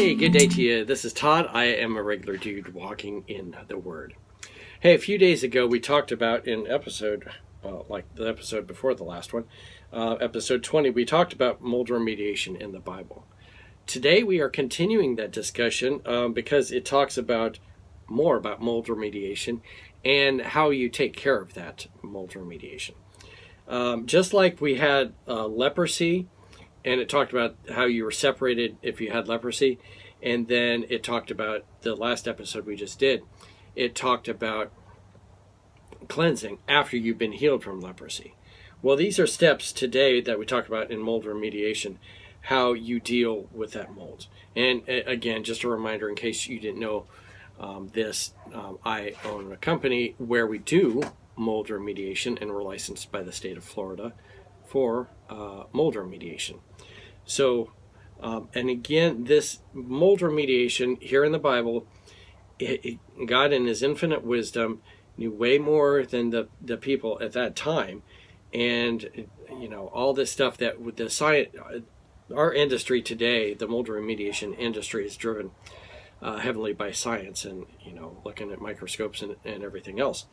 Hey, good day to you. This is Todd. I am a regular dude walking in the Word. Hey, a few days ago we talked about in episode, like the episode before the last one, episode 20, we talked about mold remediation in the Bible. Today we are continuing that discussion because it talks about more about mold remediation and how you take care of that mold remediation. Just like we had leprosy, and it talked about how you were separated if you had leprosy. And then it talked about the last episode we just did. It talked about cleansing after you've been healed from leprosy. Well, these are steps today that we talk about in mold remediation, how you deal with that mold. And again, just a reminder in case you didn't know this, I own a company where we do mold remediation, and we're licensed by the state of Florida for mold remediation. So, and again, this mold remediation here in the Bible, God in his infinite wisdom knew way more than the people at that time. And, you know, all this stuff that with the science, our industry today, the mold remediation industry is driven heavily by science and, you know, looking at microscopes and everything else.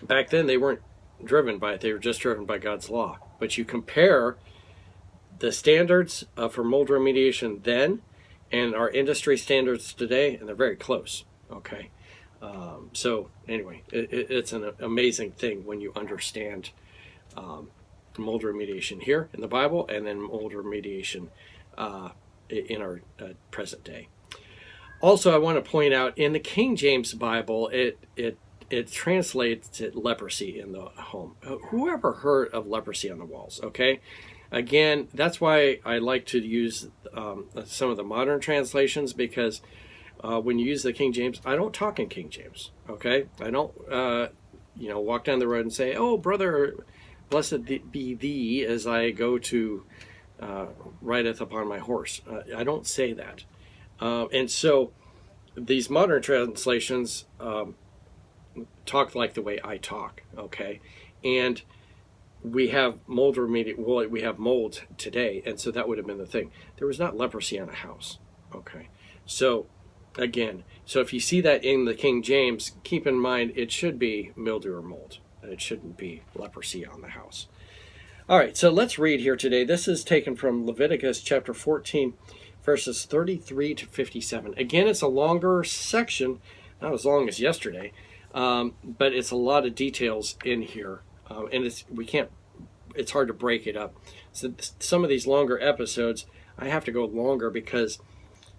Back then, they weren't driven by it. They were just driven by God's law. But you compare the standards for mold remediation then and our industry standards today, and they're very close. Okay. So anyway, it's an amazing thing when you understand mold remediation here in the Bible and then mold remediation in our present day. Also, I want to point out in the King James Bible, it translates it leprosy in the home. Who ever heard of leprosy on the walls? Okay. Again, that's why I like to use some of the modern translations, because when you use the King James, I don't talk in King James. Okay. I don't, walk down the road and say, "Oh, brother, blessed be thee as I go to rideth upon my horse." I don't say that. And so these modern translations talk like the way I talk, okay? And we have mold we have mold today, and so that would have been the thing. There was not leprosy on a house, okay? So again, so if you see that in the King James, keep in mind it should be mildew or mold. It shouldn't be leprosy on the house. All right, so let's read here today. This is taken from Leviticus chapter 14, verses 33 to 57. Again, it's a longer section, not as long as yesterday, but it's a lot of details in here, and it's hard to break it up. So some of these longer episodes, I have to go longer because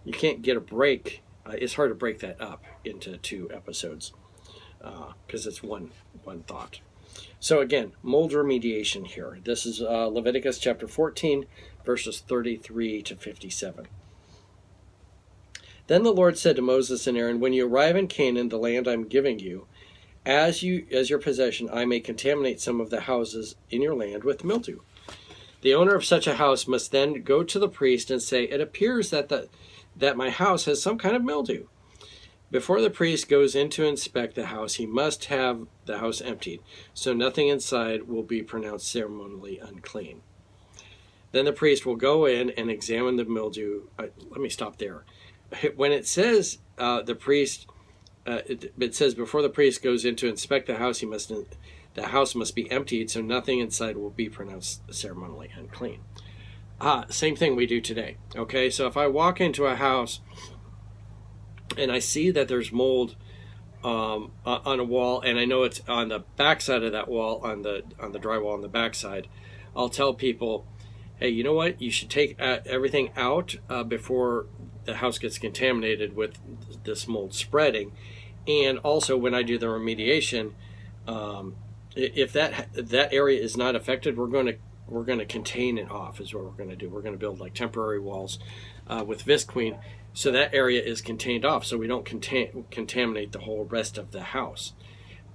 you can't get a break. It's hard to break that up into two episodes because it's one thought. So again, mold remediation here. This is Leviticus chapter 14, verses 33 to 57. Then the Lord said to Moses and Aaron, "When you arrive in Canaan, the land I'm giving you, as your possession, I may contaminate some of the houses in your land with mildew. The owner of such a house must then go to the priest and say, 'It appears that my house has some kind of mildew.' Before the priest goes in to inspect the house, he must have the house emptied, so nothing inside will be pronounced ceremonially unclean. Then the priest will go in and examine the mildew." Let me stop there. When it says it says before the priest goes in to inspect the house, the house must be emptied, so nothing inside will be pronounced ceremonially unclean. Same thing we do today. Okay, so if I walk into a house and I see that there's mold on a wall, and I know it's on the back side of that wall, on the drywall on the back side, I'll tell people, "Hey, you know what? You should take everything out before the house gets contaminated with this mold spreading." And also, when I do the remediation, if that area is not affected, we're going to contain it off. Is what we're going to do. We're going to build like temporary walls with visqueen, so that area is contained off, so we don't contaminate the whole rest of the house.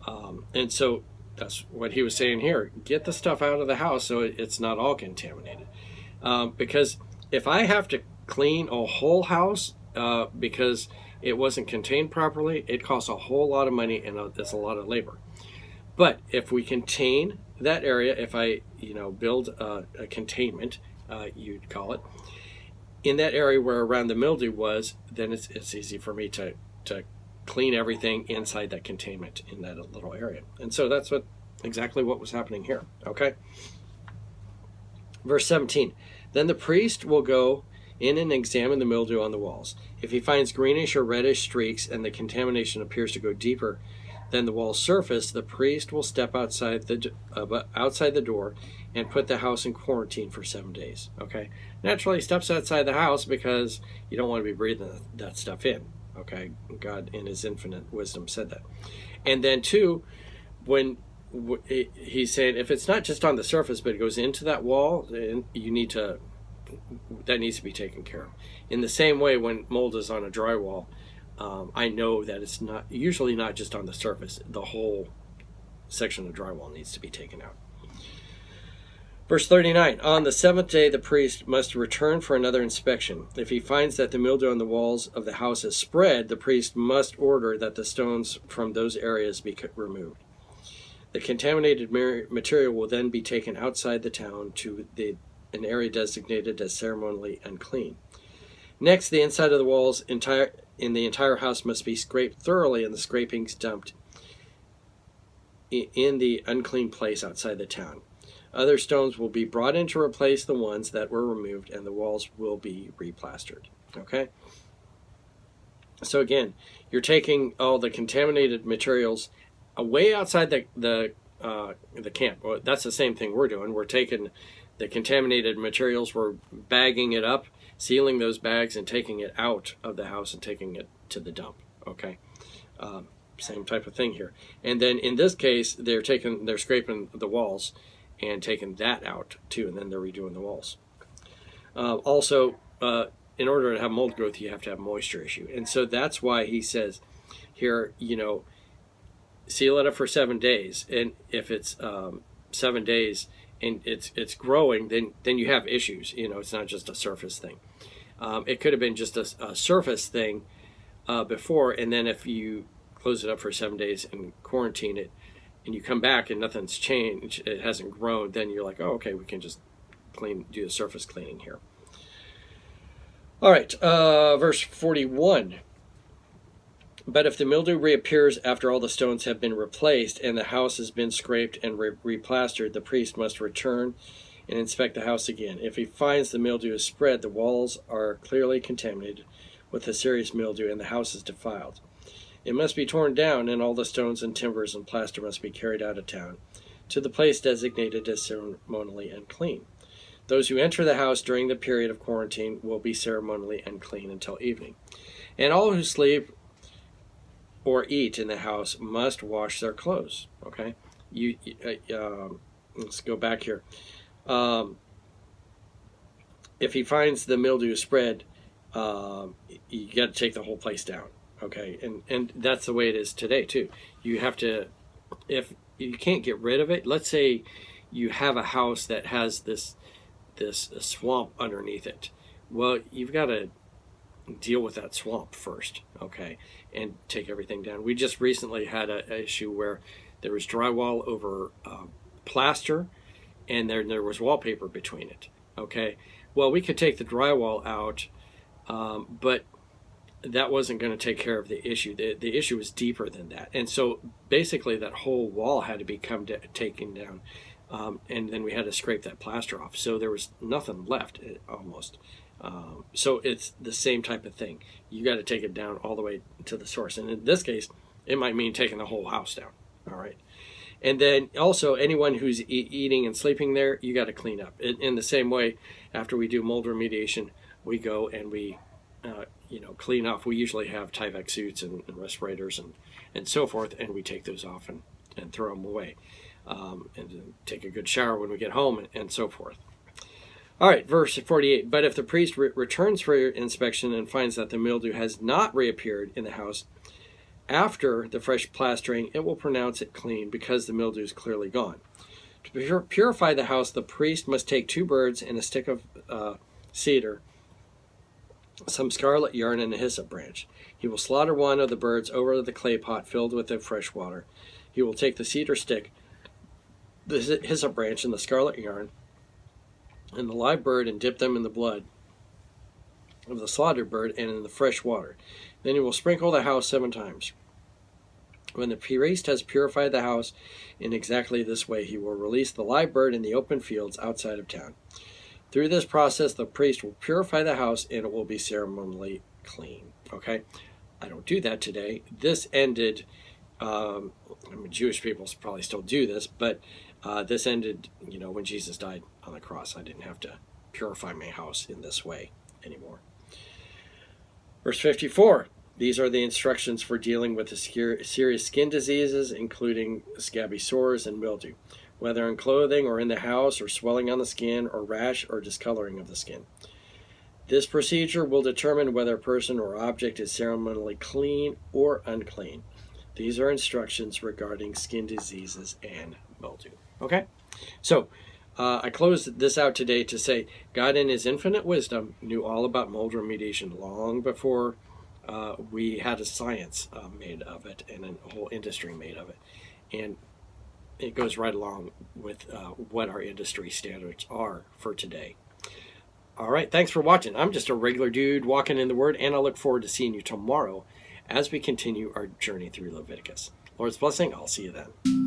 And so that's what he was saying here. Get the stuff out of the house so it's not all contaminated. Because if I have to clean a whole house because it wasn't contained properly, it costs a whole lot of money and it's a lot of labor. But if we contain that area, if I build a containment, you'd call it, in that area where around the mildew was, then it's easy for me to clean everything inside that containment in that little area. And so that's exactly what was happening here. Okay. Verse 17. Then the priest will go in and examine the mildew on the walls. If he finds greenish or reddish streaks and the contamination appears to go deeper than the wall's surface, the priest will step outside the door and put the house in quarantine for 7 days. Okay. Naturally, he steps outside the house because you don't want to be breathing that stuff in. Okay. God, in his infinite wisdom, said that. And then, two, when he's saying if it's not just on the surface but it goes into that wall, that needs to be taken care of. In the same way, when mold is on a drywall, I know that it's usually not just on the surface. The whole section of drywall needs to be taken out. Verse 39, on the seventh day the priest must return for another inspection. If he finds that the mildew on the walls of the house has spread, the priest must order that the stones from those areas be removed. The contaminated material will then be taken outside the town to an area designated as ceremonially unclean. Next, the inside of the walls in the entire house must be scraped thoroughly and the scrapings dumped in the unclean place outside the town. Other stones will be brought in to replace the ones that were removed, and the walls will be replastered. Okay? So again, you're taking all the contaminated materials away outside the camp. Well, that's the same thing we're doing. We're taking the contaminated materials, we're bagging it up, sealing those bags, and taking it out of the house and taking it to the dump. Okay? Same type of thing here. And then in this case, they're scraping the walls and taking that out too, and then they're redoing the walls. Also, in order to have mold growth, you have to have moisture issue. And so that's why he says here, seal it up for 7 days. And if it's 7 days and it's growing, then you have issues. It's not just a surface thing. It could have been just a surface thing before, and then if you close it up for 7 days and quarantine it, and you come back and nothing's changed, it hasn't grown, then you're like, oh, okay, we can just do the surface cleaning here. All right, verse 41. But if the mildew reappears after all the stones have been replaced and the house has been scraped and replastered, the priest must return and inspect the house again. If he finds the mildew is spread, the walls are clearly contaminated with a serious mildew and the house is defiled. It must be torn down, and all the stones and timbers and plaster must be carried out of town to the place designated as ceremonially unclean. Those who enter the house during the period of quarantine will be ceremonially unclean until evening. And all who sleep or eat in the house must wash their clothes. Okay? Let's go back here. If he finds the mildew spread, you got to take the whole place down. Okay, and that's the way it is today too. You have to, if you can't get rid of it, let's say you have a house that has this swamp underneath it. Well, you've got to deal with that swamp first, okay, and take everything down. We just recently had an issue where there was drywall over plaster, and there was wallpaper between it. Okay, well, we could take the drywall out, but that wasn't going to take care of the issue. The issue was deeper than that. And so basically that whole wall had to be taken down. And then we had to scrape that plaster off. So there was nothing left almost. So it's the same type of thing. You got to take it down all the way to the source. And in this case, it might mean taking the whole house down. All right. And then also anyone who's eating and sleeping there, you got to clean up. In the same way, after we do mold remediation, we go and we clean off. We usually have Tyvek suits and respirators and so forth, and we take those off and throw them away, and take a good shower when we get home and so forth. All right, verse 48. But if the priest returns for inspection and finds that the mildew has not reappeared in the house after the fresh plastering, it will pronounce it clean because the mildew is clearly gone. To purify the house, the priest must take 2 birds and a stick of cedar, some scarlet yarn, and a hyssop branch. He will slaughter one of the birds over the clay pot filled with the fresh water. He will take the cedar stick, the hyssop branch, and the scarlet yarn, and the live bird, and dip them in the blood of the slaughtered bird and in the fresh water. Then you will sprinkle the house 7 times. When the priest has purified the house in exactly this way, he will release the live bird in the open fields outside of town. Through this process, the priest will purify the house and it will be ceremonially clean. Okay? I don't do that today. This ended, Jewish people probably still do this, but this ended, when Jesus died on the cross. I didn't have to purify my house in this way anymore. Verse 54. These are the instructions for dealing with the serious skin diseases, including scabby sores and mildew, whether in clothing or in the house, or swelling on the skin, or rash or discoloring of the skin. This procedure will determine whether a person or object is ceremonially clean or unclean. These are instructions regarding skin diseases and mildew. Okay? So, I closed this out today to say God in his infinite wisdom knew all about mold remediation long before we had a science made of it and a whole industry made of it. And it goes right along with what our industry standards are for today. All right, thanks for watching. I'm just a regular dude walking in the Word, and I look forward to seeing you tomorrow as we continue our journey through Leviticus. Lord's blessing. I'll see you then.